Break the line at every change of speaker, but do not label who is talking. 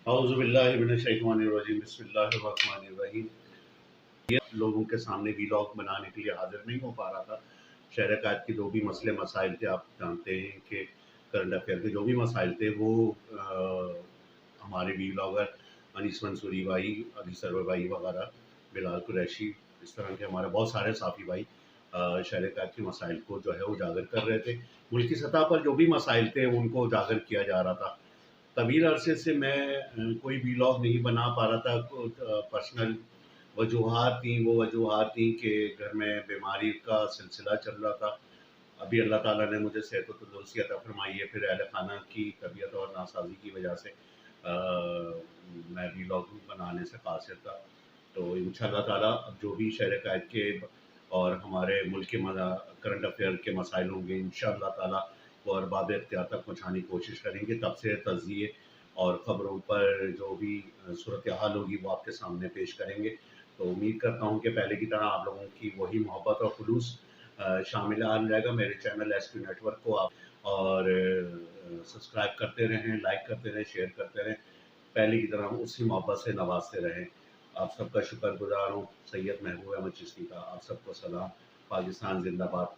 औज़ु बिल्लाहि मिनश्शैतानिर्रजीम बिस्मिल्लाहिर्रहमानिर्रहीम। ये लोगों के सामने वीलॉग बनाने के लिए हाज़िर नहीं हो पा रहा था। शहर कायद के जो भी मसले मसाइल थे, आप जानते हैं कि करंट अफेयर के जो भी मसाइल थे वो हमारे वीलॉगर अनीस मंसूरी भाई, अली सरवर भाई वगैरह, बिलाल कुरैशी, इस तरह के हमारे बहुत सारे साथी भाई शहर कायद के मसाइल को जो है उजागर कर रहे थे। मुल्की सतह पर जो भी मसाइल थे उनको उजागर किया जा रहा था। तवील अरसे से मैं कोई वीलॉग नहीं बना पा रहा था। पर्सनल वजूहात थी, वो वजूहात थी कि घर में बीमारी का सिलसिला चल रहा था। अभी अल्लाह ताला ने मुझे सेहत व तंदुरुस्ती अता फरमाई है, फिर अहल खाना की तबीयत और नासाजी की वजह से मैं वीलॉग बनाने से कासिर था। तो इंशाअल्लाह ताला अब जो भी शहर कायद के और हमारे मुल्क के करंट अफेयर के मसाइल होंगे, इंशाअल्लाह ताला वो अरबाब इख्तियार तक पहुँचाने की कोशिश करेंगे। तबसरे, तज़्ज़िये और ख़बरों पर जो भी सूरत हाल होगी वो आपके सामने पेश करेंगे। तो उम्मीद करता हूँ कि पहले की तरह आप लोगों की वही मोहब्बत और खुलूस शामिल रहेगा मेरे चैनल एसक्यू नेटवर्क को आप और सब्सक्राइब करते रहें, लाइक करते रहें, शेयर करते रहें। पहले की तरह उसी मोहब्बत से नवाजते रहें। आप सबका शुक्रगुजार हूँ। सैयद महबूब अहमद चिश्ती का आप सबको सलाम। पाकिस्तान जिंदाबाद।